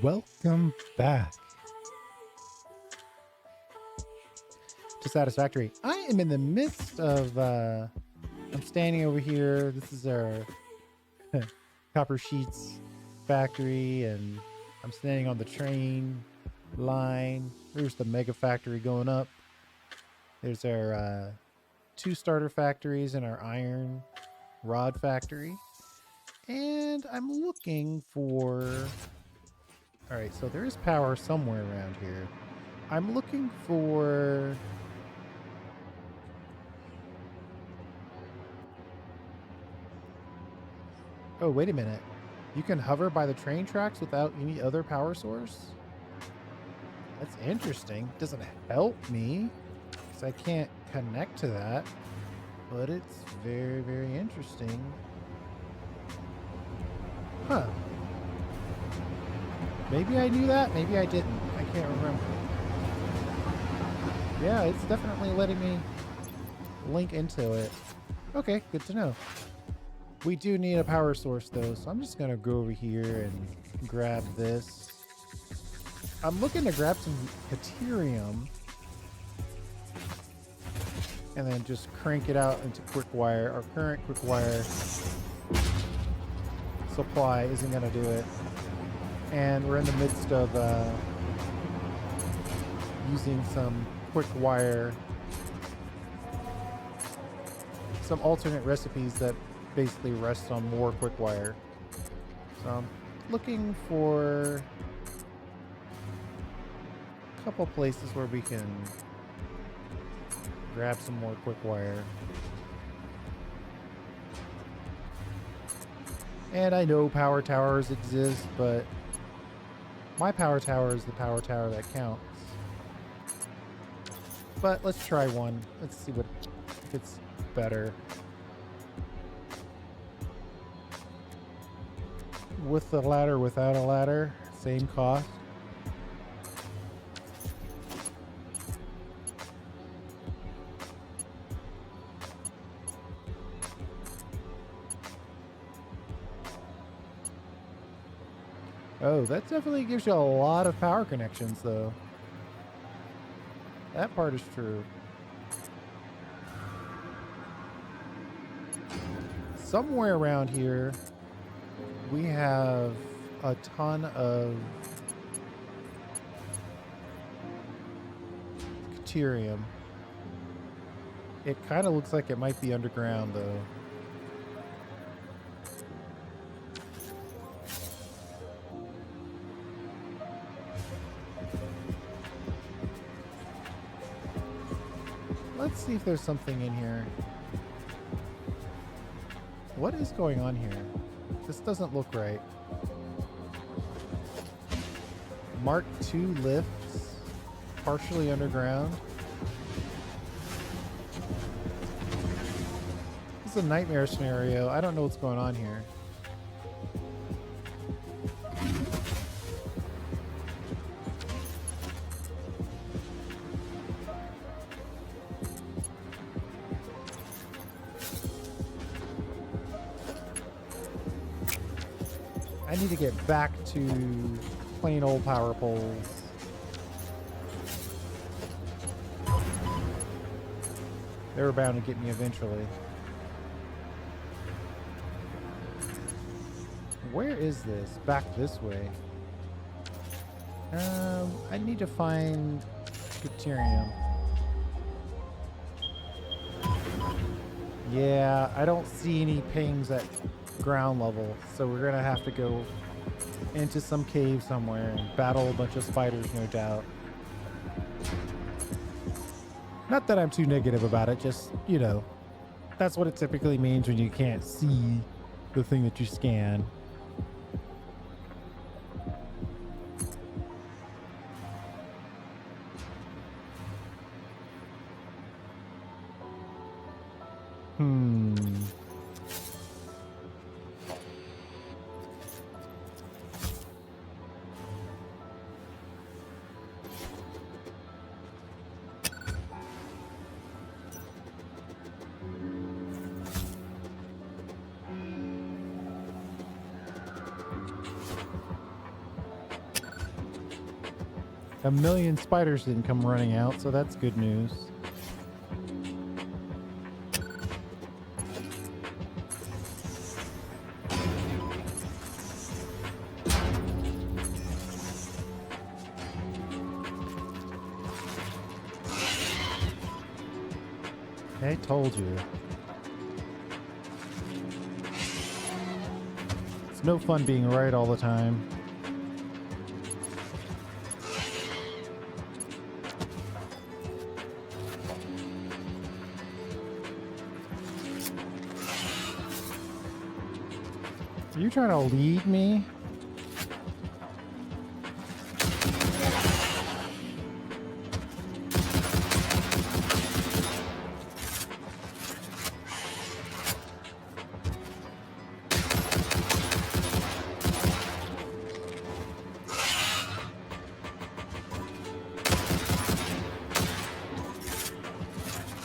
Welcome back to Satisfactory. I am in the midst of, I'm standing over here. This is our copper sheets factory, and I'm standing on the train line. There's the mega factory going up. There's our two starter factories and our iron rod factory. And I'm looking for... All right, so there is power somewhere around here. I'm looking for... Oh, wait a minute. You can hover by the train tracks without any other power source? That's interesting. Doesn't help me, because I can't connect to that. But it's very, very interesting. Huh. Maybe I knew that, maybe I didn't. I can't remember. Yeah, it's definitely letting me link into it. Okay, good to know. We do need a power source though, so I'm just gonna go over here and grab this. I'm looking to grab some Caterium and then just crank it out into quick wire. Our current quick wire supply isn't gonna do it. And we're in the midst of using some quick wire, some alternate recipes that basically rest on more quick wire. So I'm looking for a couple places where we can grab some more quick wire. And I know power towers exist, but my power tower is the power tower that counts. But let's try one. Let's see what if it's better. With the ladder, without a ladder, same cost. Oh, that definitely gives you a lot of power connections, though. That part is true. Somewhere around here, we have a ton of Caterium. It kind of looks like it might be underground, though. Let's see if there's something in here. What is going on here? This doesn't look right. Mark II lifts, partially underground. This is a nightmare scenario. I don't know what's going on here. I need to get back to plain old power poles. They were bound to get me eventually. Where is this? Back this way. I need to find Caterium. Yeah, I don't see any pings at ground level, so we're gonna have to go into some cave somewhere and battle a bunch of spiders, no doubt. Not that I'm too negative about it, just, you know, that's what it typically means when you can't see the thing that you scan. A million spiders didn't come running out, so that's good news. I told you. It's no fun being right all the time. Are you trying to lead me?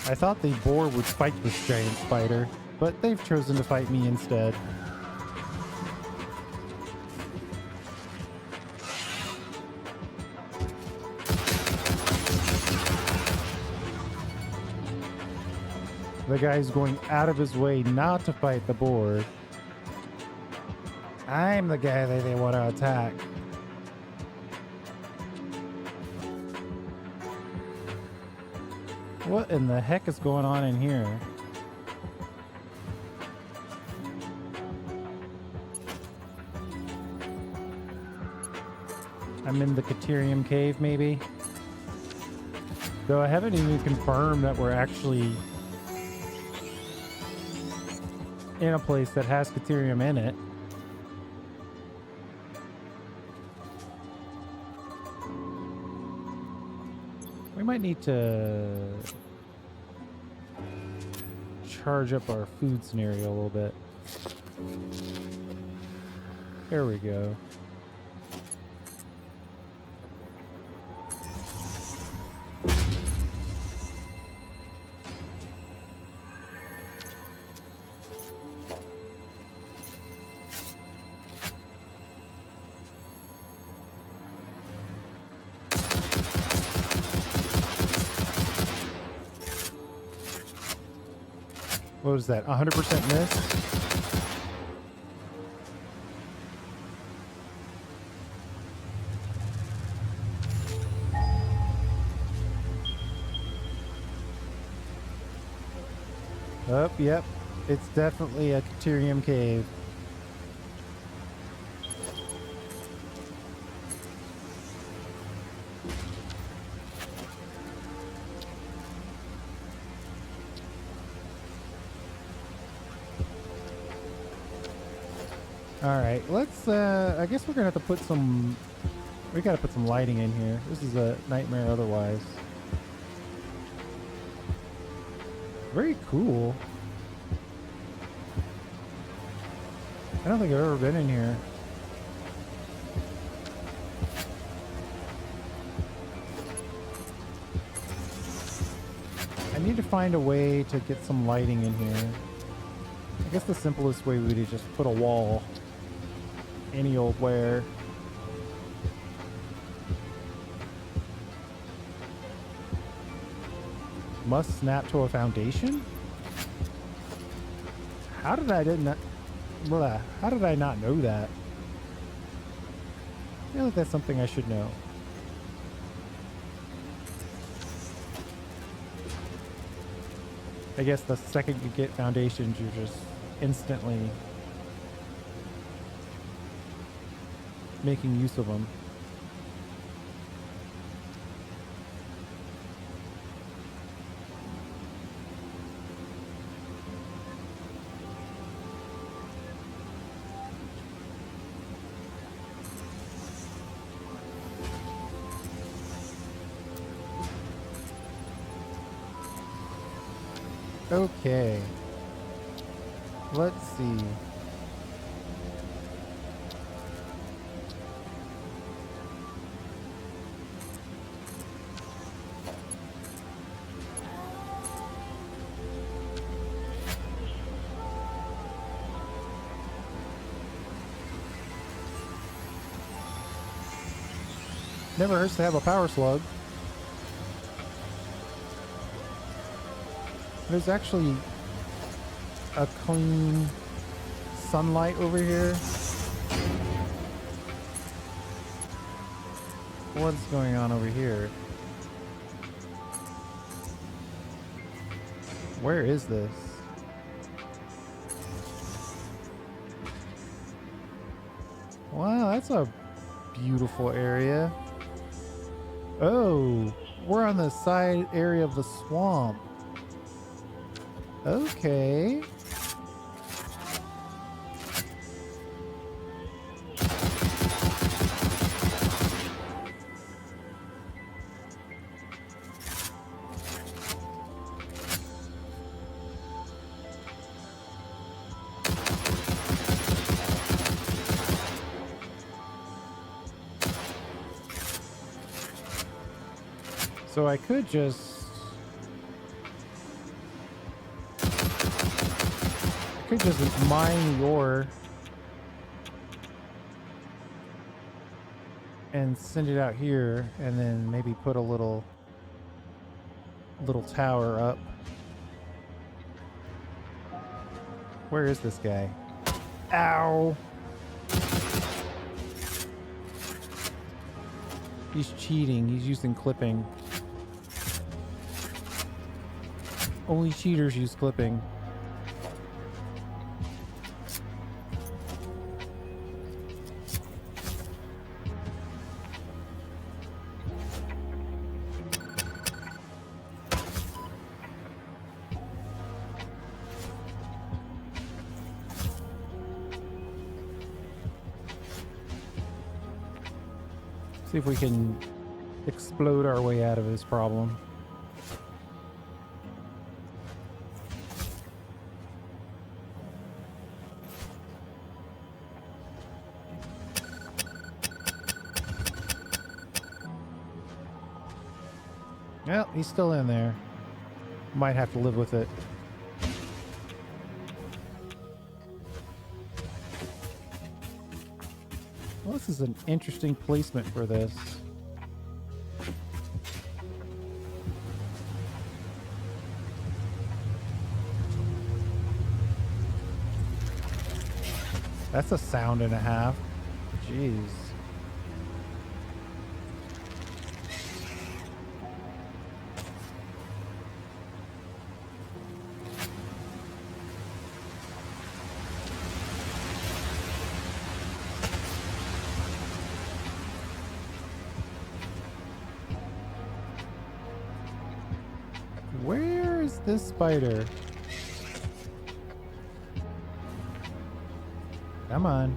I thought the boar would fight this giant spider, but they've chosen to fight me instead. The guy's going out of his way not to fight the boar. I'm the guy that they want to attack. What in the heck is going on in here? I'm in the Caterium cave, maybe? Though I haven't even confirmed that we're actually in a place that has Caterium in it. We might need to charge up our food scenario a little bit. There we go. What was that? 100% miss? Oh, yep. It's definitely a Caterium cave. Alright, let's, I guess we're gonna have to put some, we gotta put some lighting in here. This is a nightmare otherwise. Very cool. I don't think I've ever been in here. I need to find a way to get some lighting in here. I guess the simplest way would be to just put a wall any old where. Must snap to a foundation? How did I not know that? I feel like that's something I should know. I guess the second you get foundations, you're just instantly making use of them. Okay. Let's see. Never hurts to have a power slug. There's actually a clean sunlight over here. What's going on over here? Where is this? Wow, that's a beautiful area. Oh, we're on the side area of the swamp. Okay. So I could just mine the ore and send it out here, and then maybe put a little tower up. Where is this guy? Ow! He's cheating. He's using clipping. Only cheaters use clipping. See if we can explode our way out of this problem. Well, he's still in there. Might have to live with it. Well, this is an interesting placement for this. That's a sound and a half. Jeez. Where is this spider? Come on.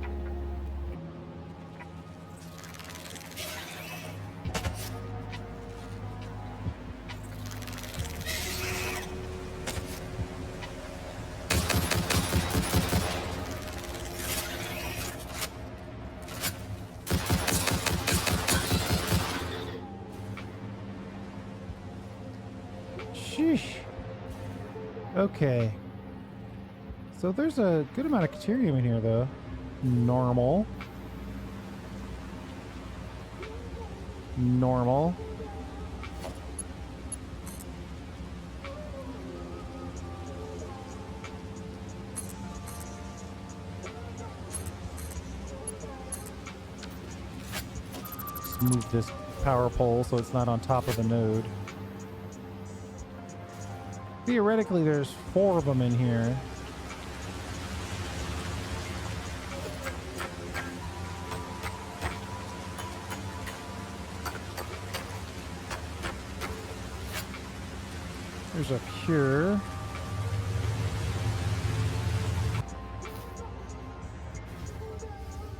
Sheesh. Okay. So there's a good amount of Caterium in here, though. Normal. Normal. Just move this power pole so it's not on top of the node. Theoretically, there's 4 of them in here. There's a cure.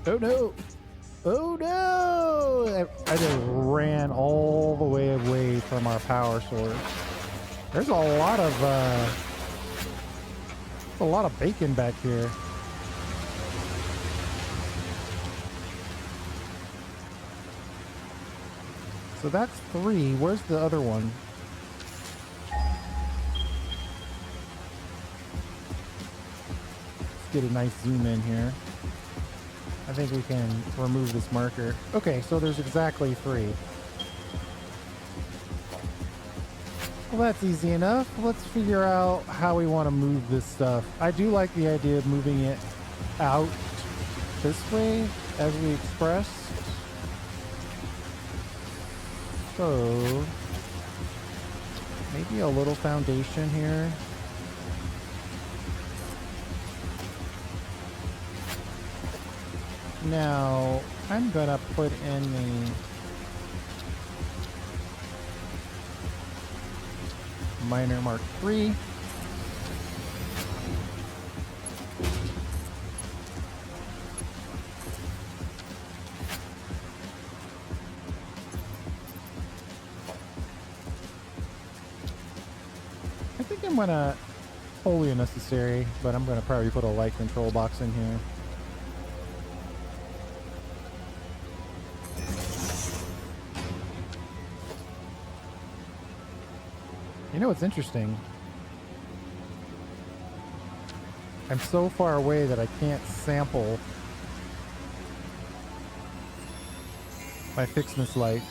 Oh no! Oh no! I just ran all the way away from our power source. There's a lot of bacon back here. So that's 3. Where's the other one? Let's get a nice zoom in here. I think we can remove this marker. Okay, so there's exactly 3. Well, that's easy enough. Let's figure out how we want to move this stuff. I do like the idea of moving it out this way, as we expressed. So, maybe a little foundation here. Now, I'm gonna put in the Miner Mark III. I think I'm gonna, wholly unnecessary, but I'm gonna probably put a light control box in here. You know what's interesting? I'm so far away that I can't sample my fixedness lights.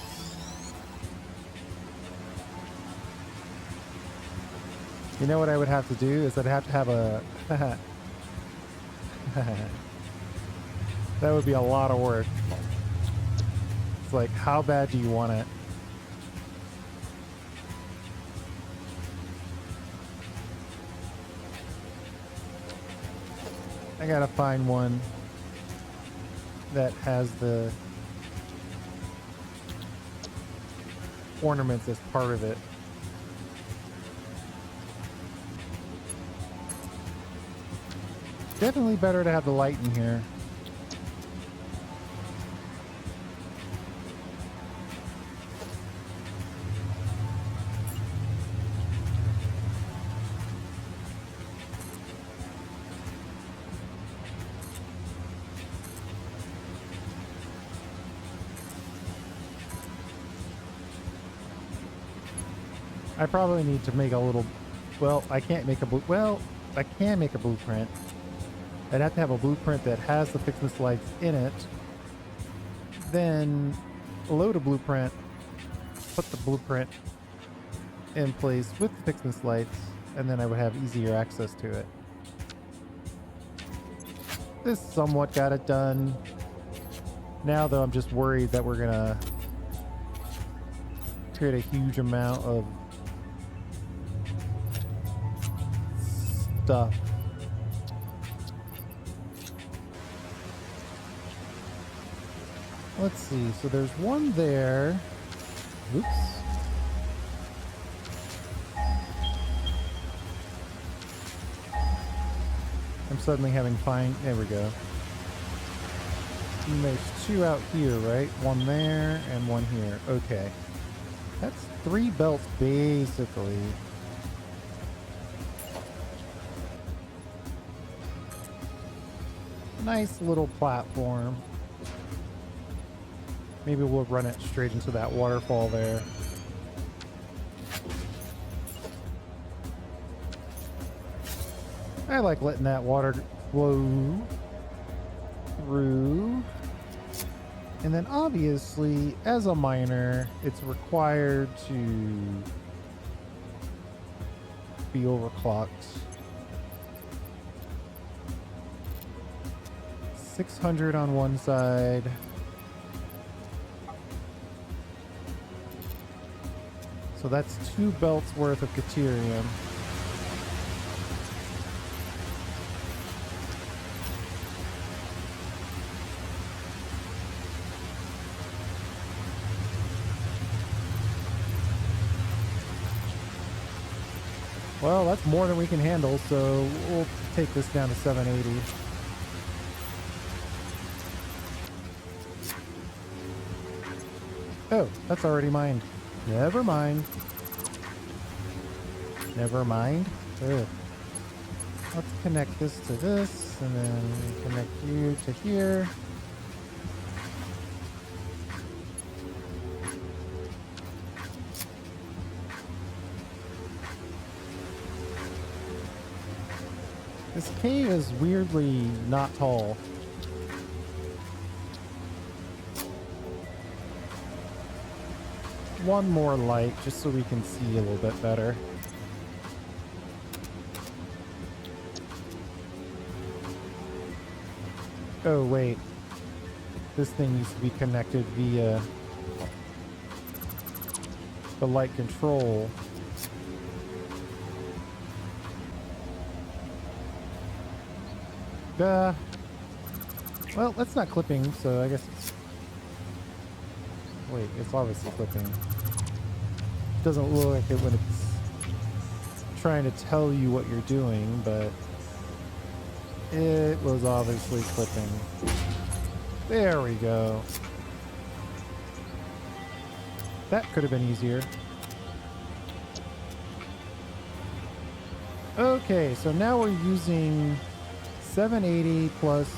You know what I would have to do is I'd have to have a... That would be a lot of work. It's like, how bad do you want it? I gotta find one that has the ornaments as part of it. Definitely better to have the light in here. I probably need to make a little, well, I can't make a I can make a blueprint. I'd have to have a blueprint that has the fixedness lights in it. Then load a blueprint, put the blueprint in place with the fixedness lights, and then I would have easier access to it. This somewhat got it done. Now though, I'm just worried that we're gonna create a huge amount of stuff. Let's see. So there's one there. Oops. I'm suddenly having fine. There we go. And there's 2 out here, right? One there and one here. Okay. That's 3 belts basically. Nice little platform. Maybe we'll run it straight into that waterfall there. I like letting that water flow through. And then obviously, as a miner, it's required to be overclocked. 600 on one side. So that's 2 belts worth of Caterium. Well, that's more than we can handle, so we'll take this down to 780. Oh, that's already mined. Never mind. Never mind. Ugh. Let's connect this to this, and then connect you to here. This cave is weirdly not tall. one more light just so we can see a little bit better. Oh, wait. This thing needs to be connected via the light control. Well, that's not clipping, so I guess it's... Wait, it's obviously clipping. Doesn't look like it when it's trying to tell you what you're doing, but it was obviously clipping. There we go. That could have been easier. Okay, so now we're using 780 plus,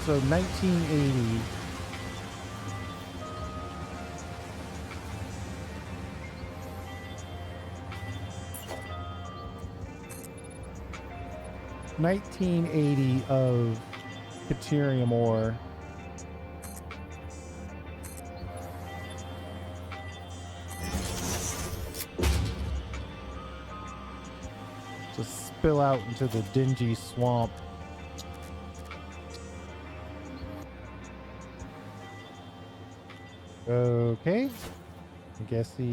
so 1980. $1980 of Caterium ore. To spill out into the dingy swamp. Okay. I guess he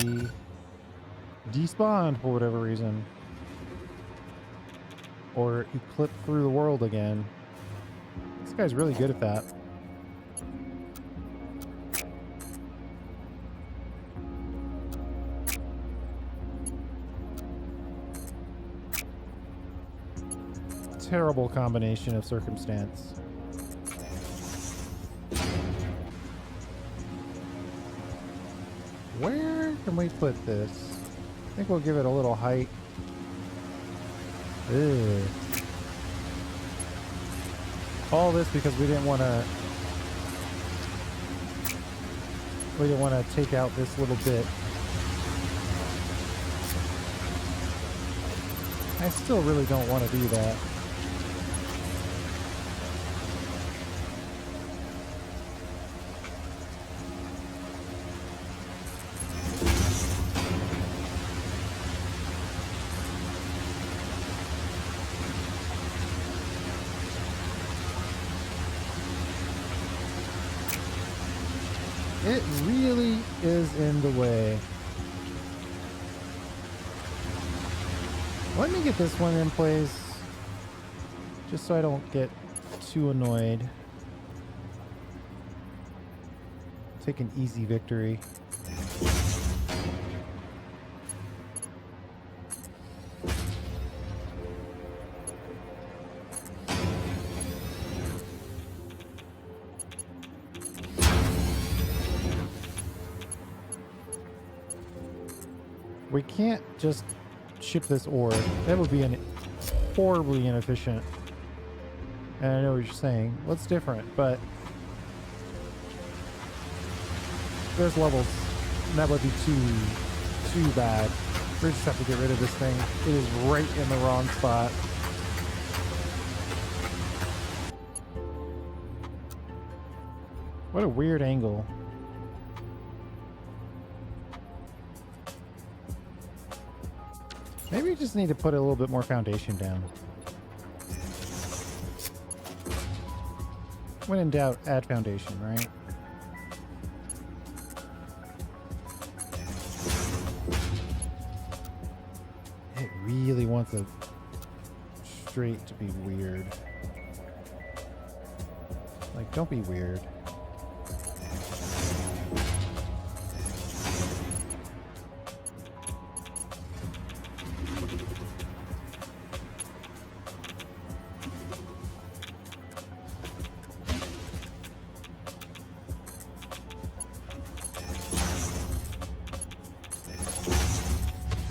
despawned for whatever reason. Or he clipped through the world again. This guy's really good at that. Terrible combination of circumstance. Where can we put this? I think we'll give it a little height. Ew. All this because we didn't want to take out this little bit. I still really don't want to do that. It really is in the way. Let me get this one in place, just so I don't get too annoyed. Take an easy victory. We can't just ship this ore. That would be horribly inefficient. And I know what you're saying. What's different? But there's levels. And that would be too bad. We just have to get rid of this thing. It is right in the wrong spot. What a weird angle. Maybe we just need to put a little bit more foundation down. When in doubt, add foundation, right? It really wants a straight to be weird. Like, don't be weird.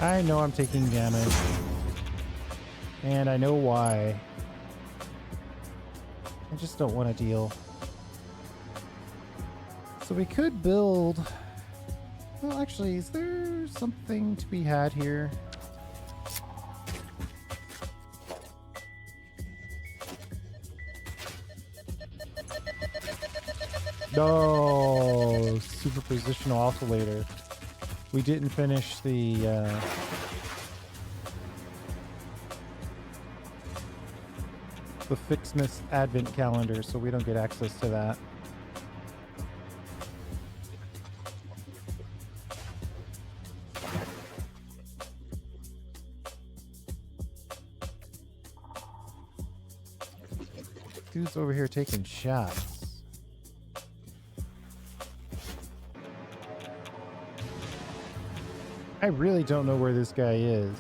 I know I'm taking damage, and I know why. I just don't want to deal. So we could build... Well, actually, is there something to be had here? No, superpositional oscillator. We didn't finish the Fixmas Advent calendar, so we don't get access to that. Dude's over here taking shots. I really don't know where this guy is.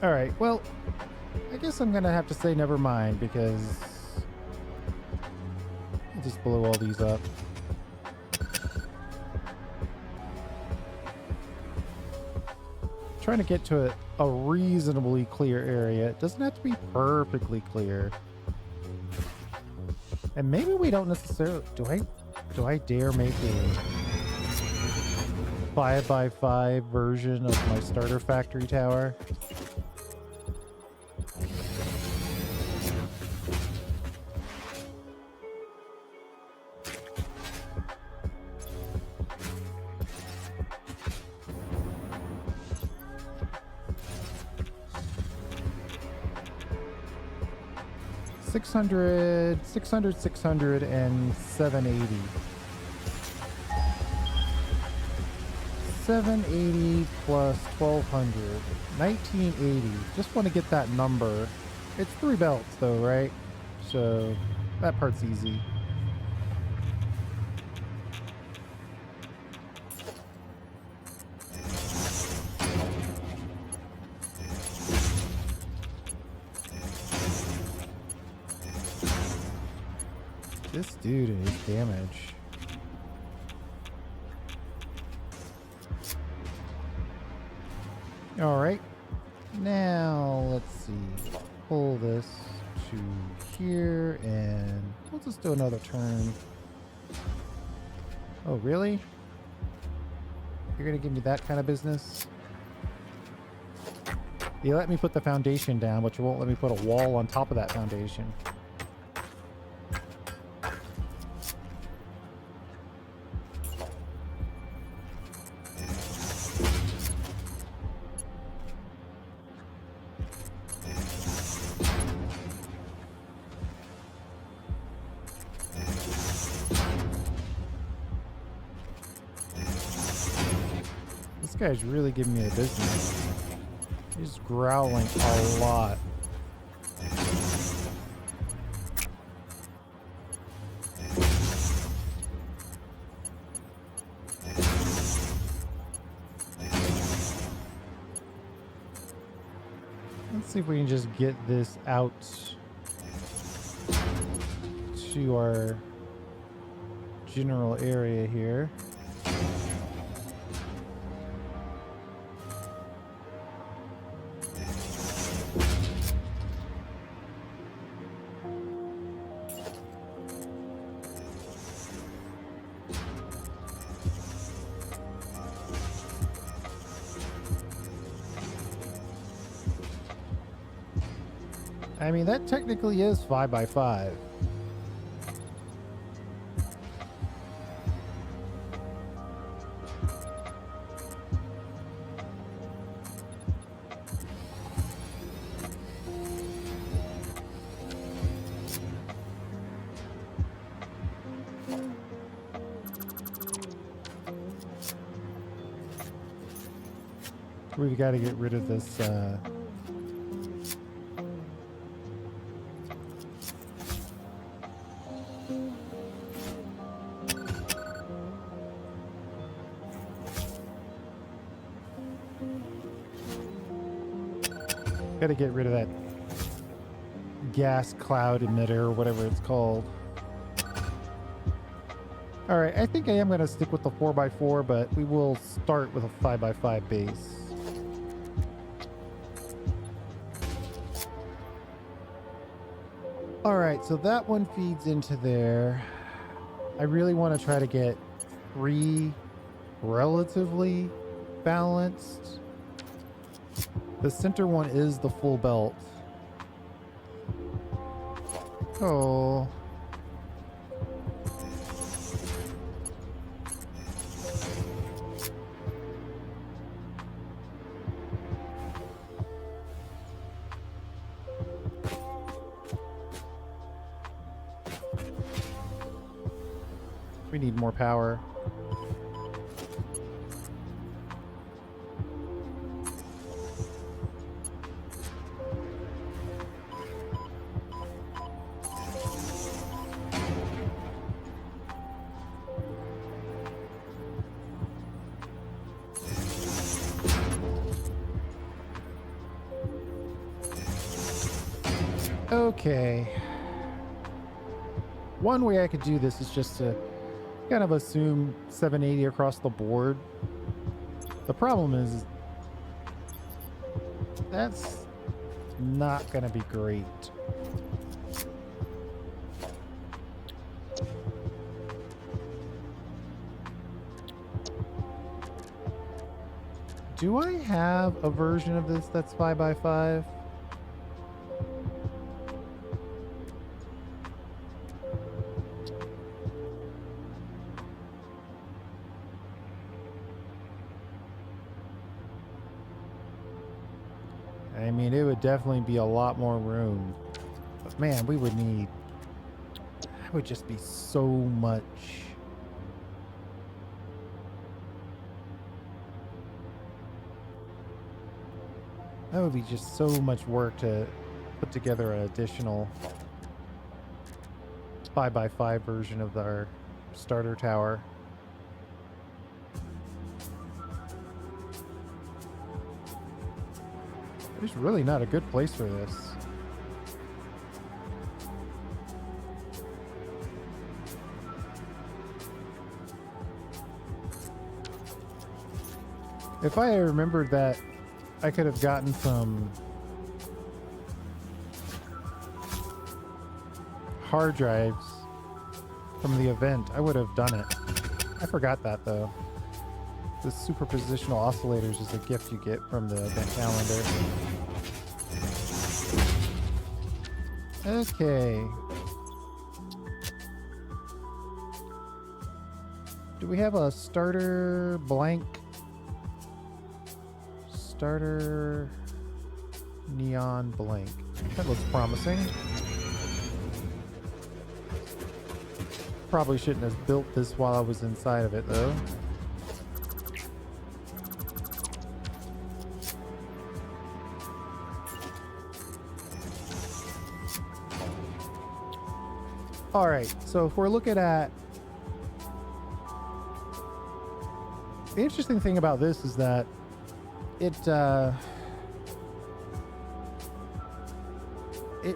All right, well, I guess I'm gonna have to say never mind because I'll just blow all these up. Trying to get to a reasonably clear area. It doesn't have to be perfectly clear. And maybe we don't necessarily... Do I dare make a 5x5 version of my starter factory tower? $600, 600, and 780. 780 plus 1200, 1980. Just want to get that number. It's 3 belts though, right? So that part's easy. This dude and his damage. All right, now let's see. Pull this to here and we'll just do another turn. Oh, really? You're gonna give me that kind of business? You let me put the foundation down, but you won't let me put a wall on top of that foundation. This guy's really giving me the business. He's growling a lot. Let's see if we can just get this out to our general area here. I mean, that technically is 5x5. We've got to get rid of this got to get rid of that gas cloud emitter or whatever it's called. All right, I think I am going to stick with the 4x4, but we will start with a 5x5 base. All right, so that one feeds into there. I really want to try to get 3 relatively balanced The center one is the full belt. Oh. We need more power. Okay. One way I could do this is just to kind of assume 780 across the board. The problem is that's not going to be great. Do I have a version of this that's 5x5? I mean, it would definitely be a lot more room. But man, we would need... That would just be so much... That would be just so much work to put together an additional 5x5 version of our starter tower. There's really not a good place for this. If I remembered that I could have gotten some hard drives from the event, I would have done it. I forgot that though. The superpositional oscillators is a gift you get from the event calendar. Okay. Do we have a starter blank? Starter neon blank. That looks promising. Probably shouldn't have built this while I was inside of it though. All right, so if we're looking at... The interesting thing about this is that it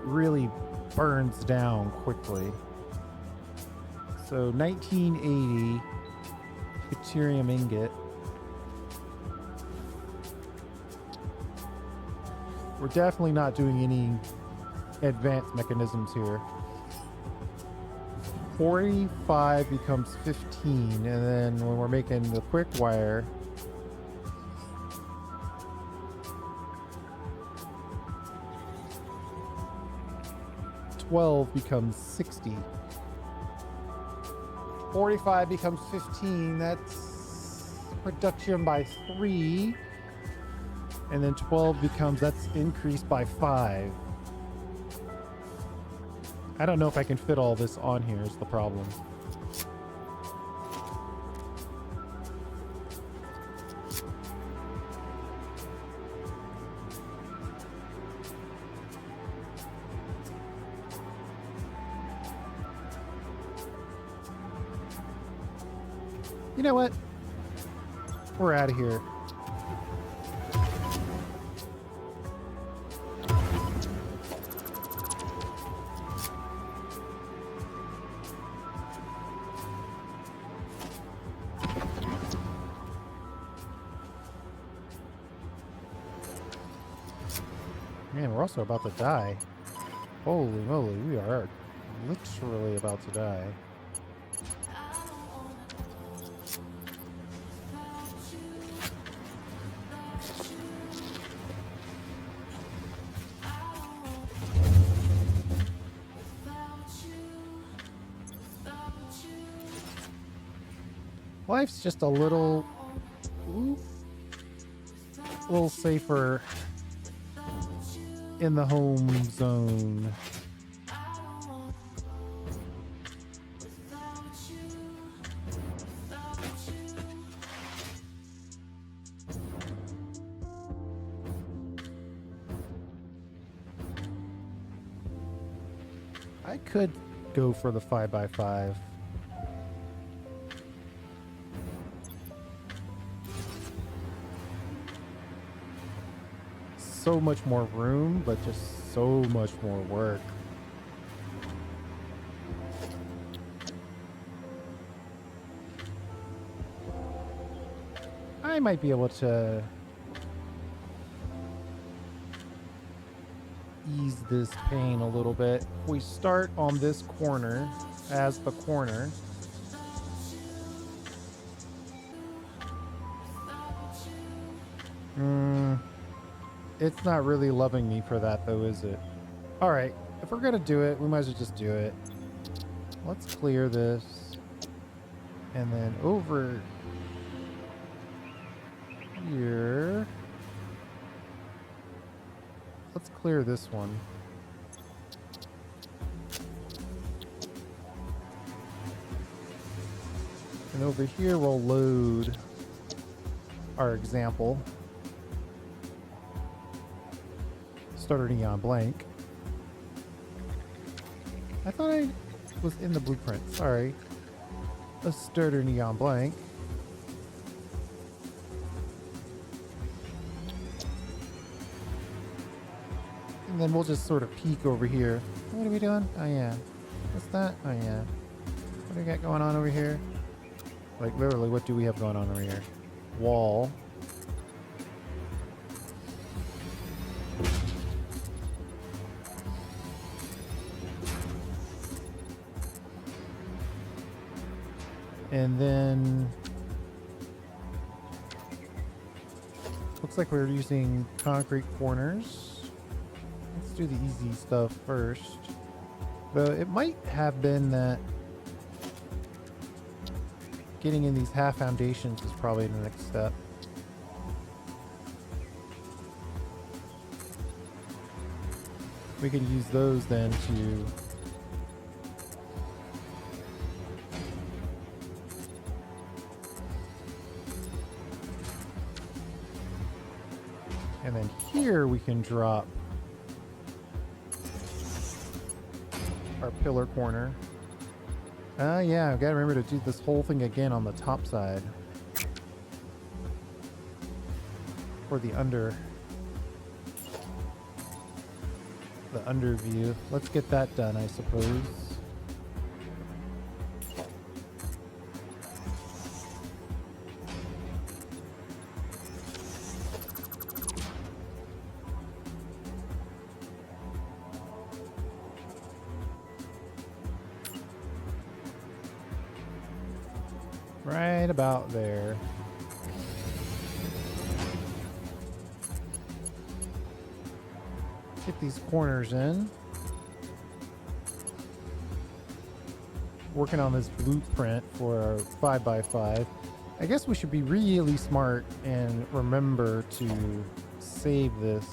really burns down quickly. So 1980 Caterium ingot. We're definitely not doing any advanced mechanisms here. 45 becomes 15, and then when we're making the quick wire, $12 becomes 60. 45 becomes 15. That's production by 3, and then 12 becomes, that's increased by 5. I don't know if I can fit all this on here is the problem. You know what? We're out of here. Man, we're also about to die. Holy moly, we are literally about to die. Life's just a little safer in the home zone. I could go for the 5x5. So much more room, but just so much more work. I might be able to ease this pain a little bit. We start on this corner as the corner. It's not really loving me for that though, is it? All right, if we're gonna do it, we might as well just do it. Let's clear this. And then over here, let's clear this one. And over here, we'll load our example. Starter neon blank. I thought I was in the blueprint. Sorry. A starter neon blank. And then we'll just sort of peek over here. What are we doing? Oh yeah. What's that? Oh yeah. What do we got going on over here? Like literally, what do we have going on over here? Wall. And then looks like we're using concrete corners. Let's do the easy stuff first. Though it might have been that getting in these half foundations is probably the next step. We can use those then to and then here we can drop our pillar corner. Yeah, I've got to remember to do this whole thing again on the top side. For the under view. Let's get that done, I suppose. Right about there. Get these corners in. Working on this blueprint for our 5x5. I guess we should be really smart and remember to save this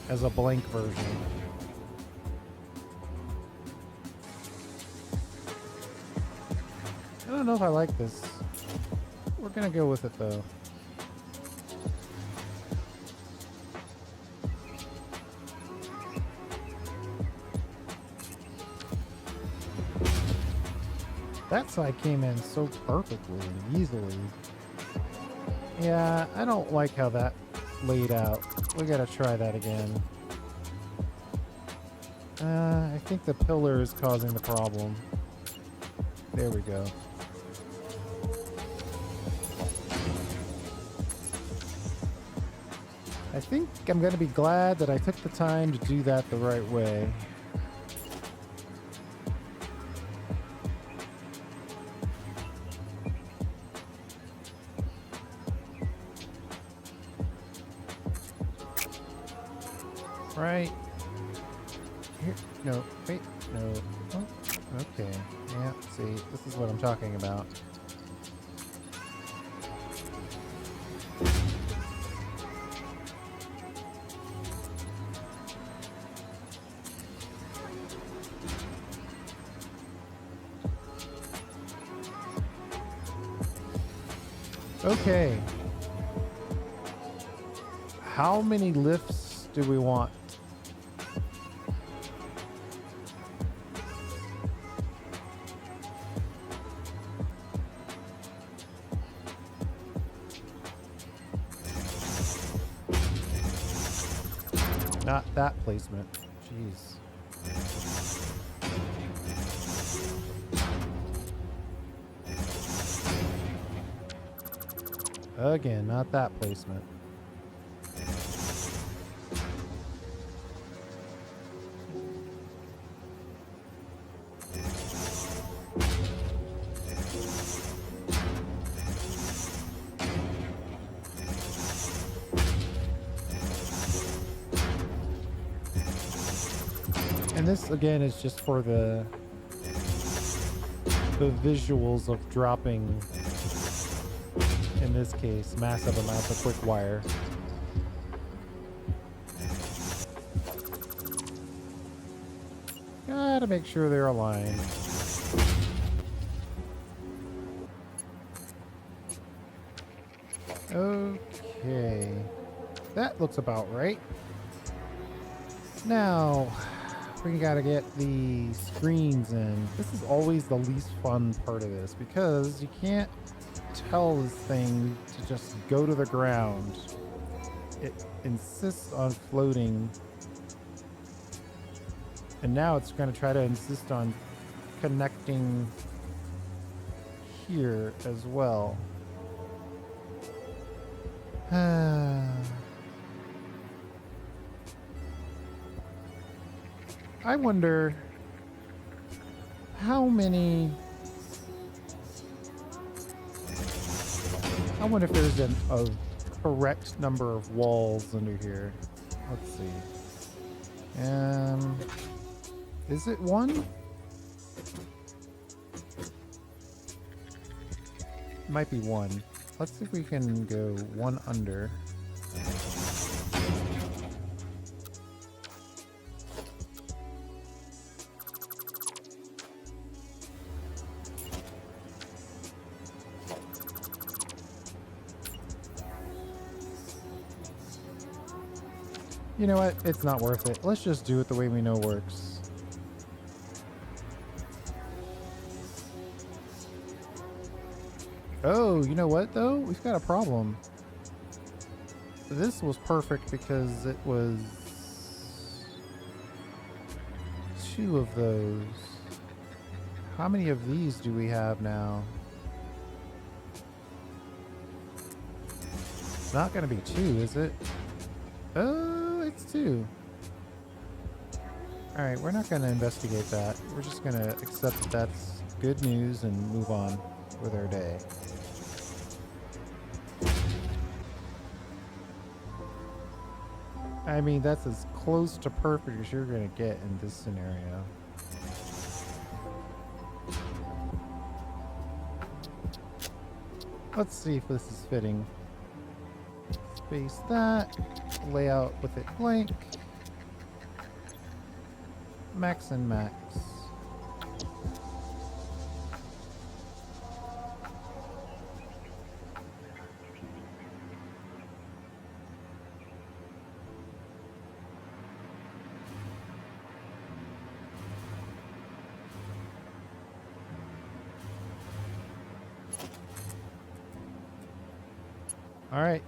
as a blank version. I don't know if I like this. We're gonna go with it though. That side came in so perfectly and easily. Yeah, I don't like how that laid out. We gotta try that again. I think the pillar is causing the problem. There we go. I think I'm going to be glad that I took the time to do that the right way. Right. Here. No. Wait. No. Oh. Okay. Yeah, see, this is what I'm talking about. Okay. How many lifts do we want? Not that placement. Jeez. Again, not that placement. And this again is just for the visuals of dropping, in this case, massive amounts of quick wire. Gotta make sure they're aligned. Okay. That looks about right. Now, we gotta get the screens in. This is always the least fun part of this because you can't tell this thing to just go to the ground. It insists on floating. And now it's going to try to insist on connecting here as well. I wonder how many... I wonder if there's a correct number of walls under here. Let's see. Is it one? Might be one. Let's see if we can go one under. You know what? It's not worth it. Let's just do it the way we know works. Oh, you know what though? We've got a problem. This was perfect because it was two of those. How many of these do we have now? It's not going to be two, is it? Oh, it's two. All right, we're not going to investigate that. We're just going to accept that that's good news and move on with our day. I mean, that's as close to perfect as you're going to get in this scenario. Let's see if this is fitting. Space that. Layout with it blank. Max and max. All right.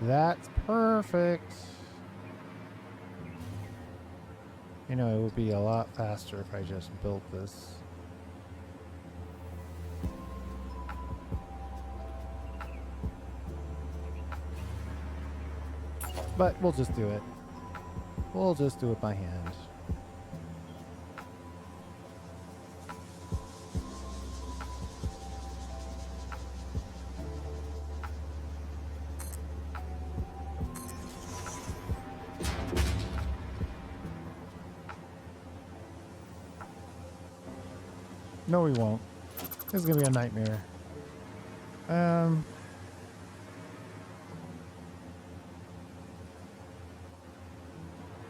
That's perfect. You know, it would be a lot faster if I just built this. But we'll just do it. We'll just do it by hand. No, we won't. This is gonna be a nightmare.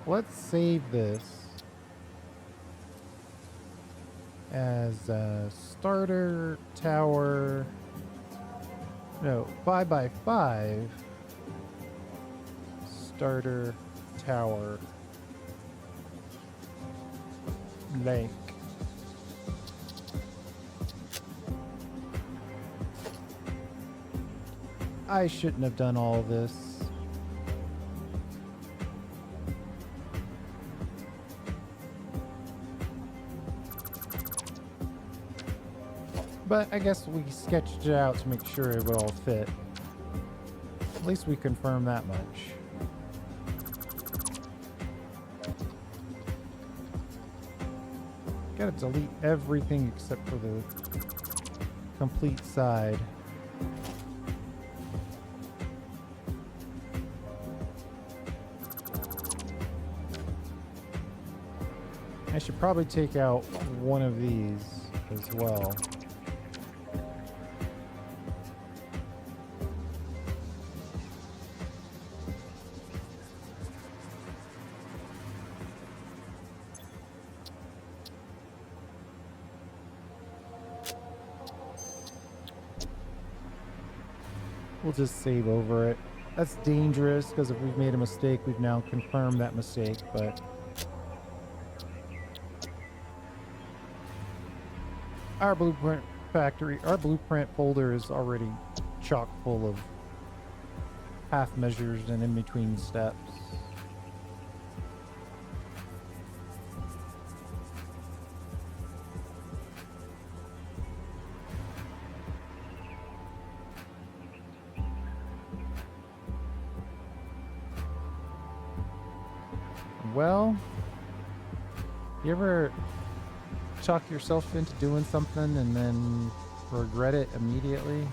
Let's save this as a starter tower. No, 5x5 starter tower lake. I shouldn't have done all this. But I guess we sketched it out to make sure it would all fit. At least we confirmed that much. Gotta delete everything except for the complete side. I should probably take out one of these as well. We'll just save over it. That's dangerous because if we've made a mistake, we've now confirmed that mistake, but our blueprint folder is already chock full of half measures and in between steps. Well, you ever talk yourself into doing something and then regret it immediately?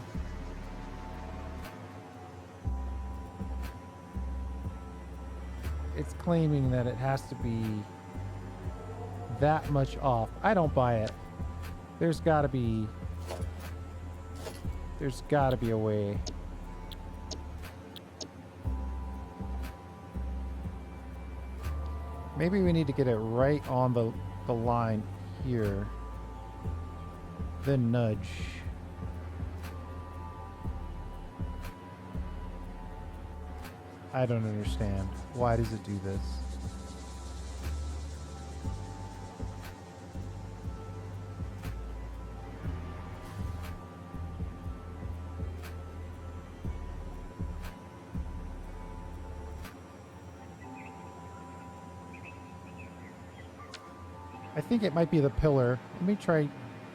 It's claiming that it has to be that much off. I don't buy it. There's gotta be a way. Maybe we need to get it right on the line here. Then nudge. I don't understand. Why does it do this? I think it might be the pillar. Let me try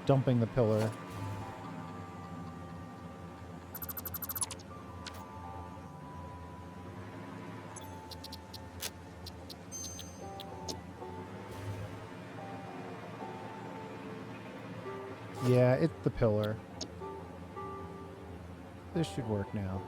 dumping the pillar. Yeah, it's the pillar. This should work now.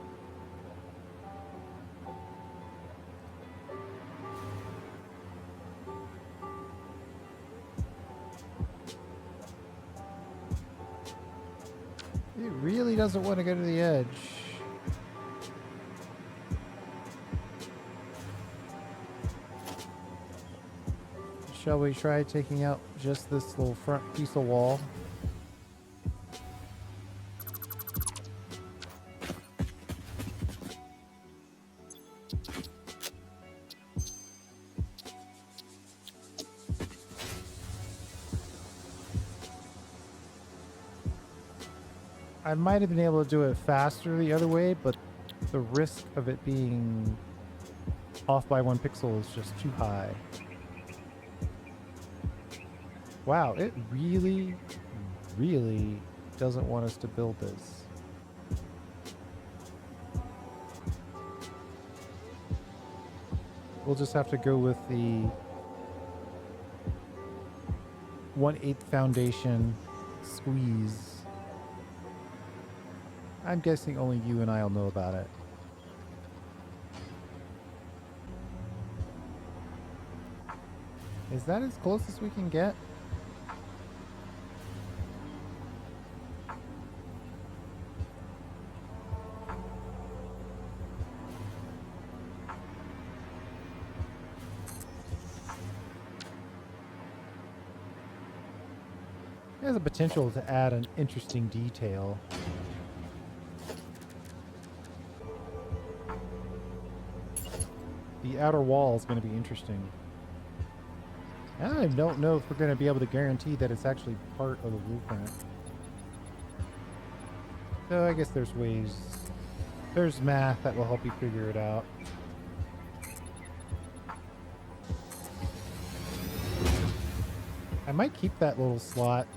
It really doesn't want to go to the edge. Shall we try taking out just this little front piece of wall? I might have been able to do it faster the other way, but the risk of it being off by 1 pixel is just too high. Wow, it really, really doesn't want us to build this. We'll just have to go with the 1/8 foundation squeeze. I'm guessing only you and I will know about it. Is that as close as we can get? has a potential to add an interesting detail. The outer wall is going to be interesting. I don't know if we're going to be able to guarantee that it's actually part of the blueprint. So I guess there's ways, there's math that will help you figure it out. I might keep that little slot.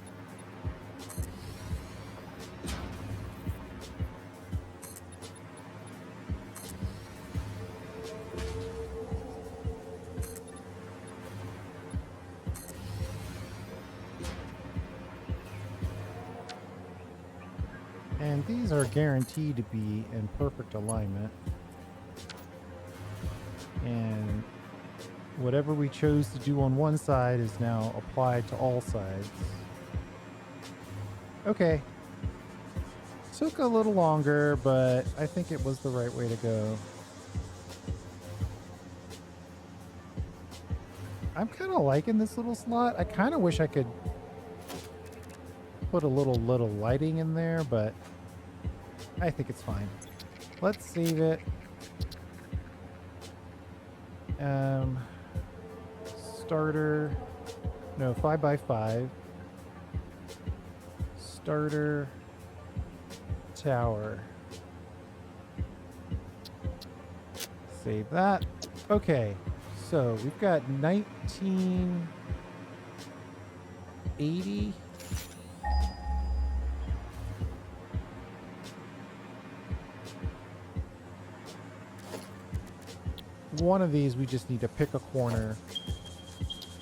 And these are guaranteed to be in perfect alignment. And whatever we chose to do on one side is now applied to all sides. Okay. Took a little longer, but I think it was the right way to go. I'm kind of liking this little slot. I kind of wish I could put a little lighting in there, but I think it's fine. Let's save it. Starter, no, 5x5. Starter tower. Save that. Okay, so we've got 1980. One of these, we just need to pick a corner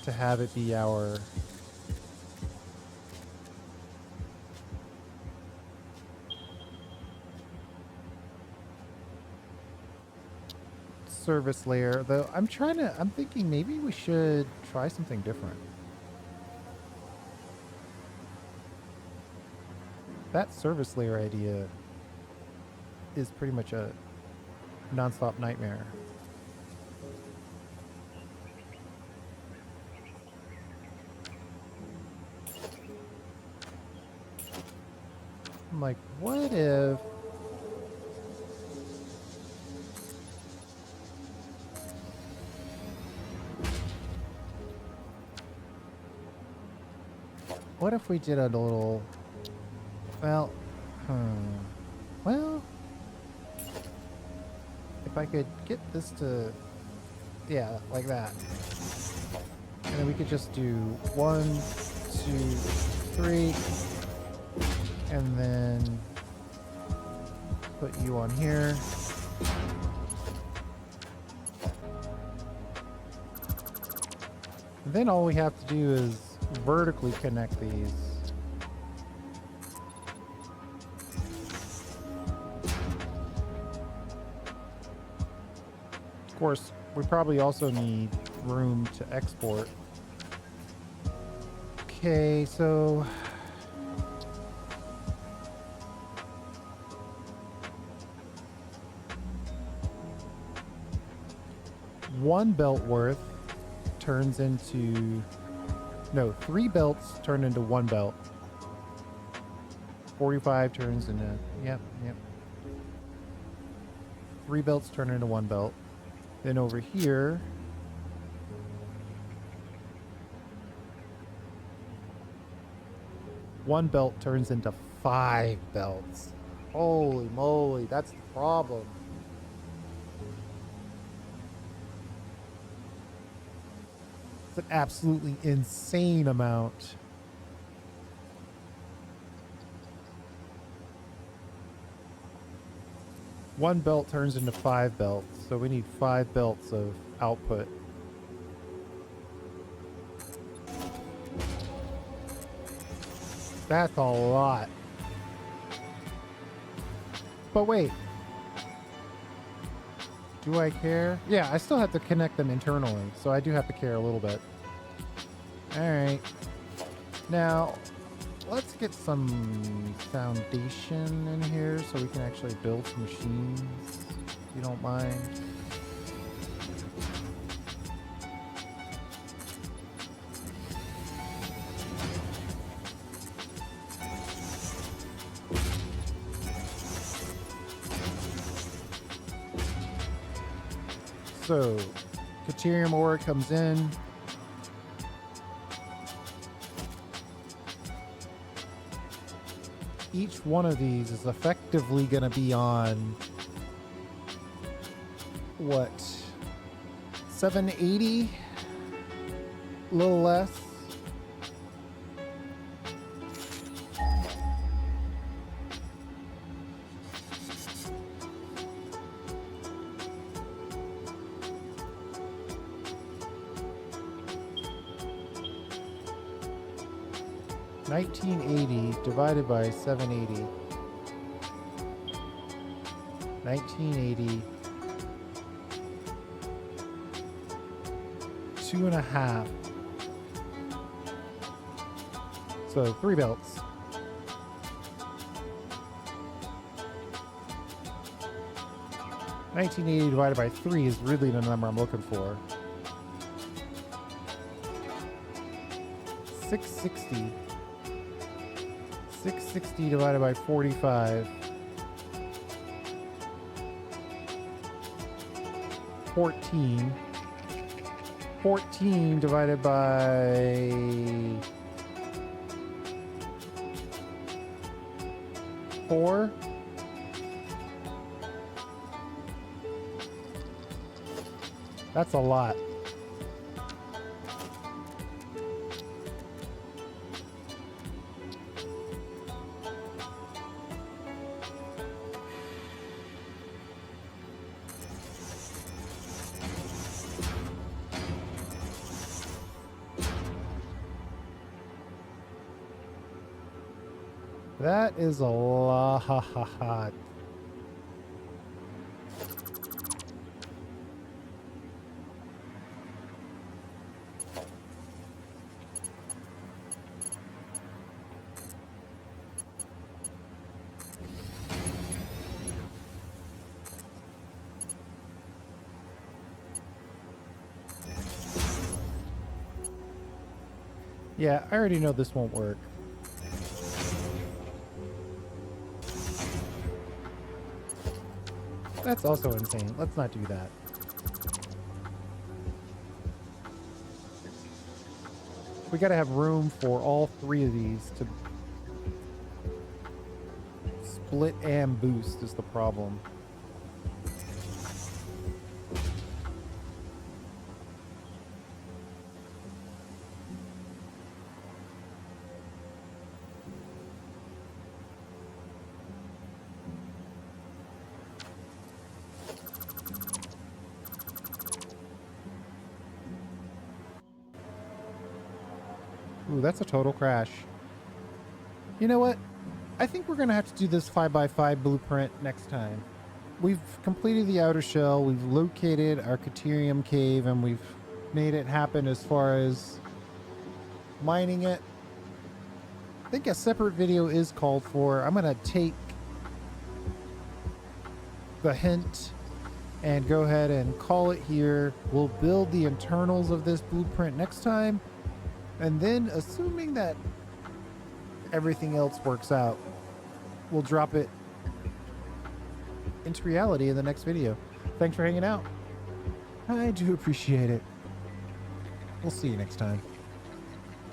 to have it be our service layer. Though I'm thinking maybe we should try something different. That service layer idea is pretty much a nonstop nightmare. I'm like, what if we did a little, well, if I could get this to, yeah, like that. And then we could just do 1, 2, 3. And then put you on here. And then all we have to do is vertically connect these. Of course, we probably also need room to export. Okay, so one belt worth turns into, no, 3 belts turn into 1 belt. 45 turns into, yep. 3 belts turn into 1 belt. Then over here, one belt turns into 5 belts. Holy moly, that's the problem. It's an absolutely insane amount. One belt turns into 5 belts, so we need 5 belts of output. That's a lot. But wait. Do I care? Yeah, I still have to connect them internally, so I do have to care a little bit. Alright. Now, let's get some foundation in here so we can actually build some machines, if you don't mind. So, Caterium ore comes in. Each one of these is effectively going to be on, what, 780? A little less. $19.80 divided by 780. $19.80. 2.5. So 3 belts. $19.80 divided by 3 is really the number I'm looking for. 660. 660 divided by 45. 14. 14 divided by 4. That's a lot. That is a lot. Yeah, I already know this won't work. That's also insane. Let's not do that. We gotta have room for all 3 of these to split and boost is the problem. Ooh, that's a total crash. You know what? I think we're going to have to do this 5x5 blueprint next time. We've completed the outer shell, we've located our Caterium cave, and we've made it happen as far as mining it. I think a separate video is called for. I'm going to take the hint and go ahead and call it here. We'll build the internals of this blueprint next time. And then, assuming that everything else works out, we'll drop it into reality in the next video. Thanks for hanging out. I do appreciate it. We'll see you next time.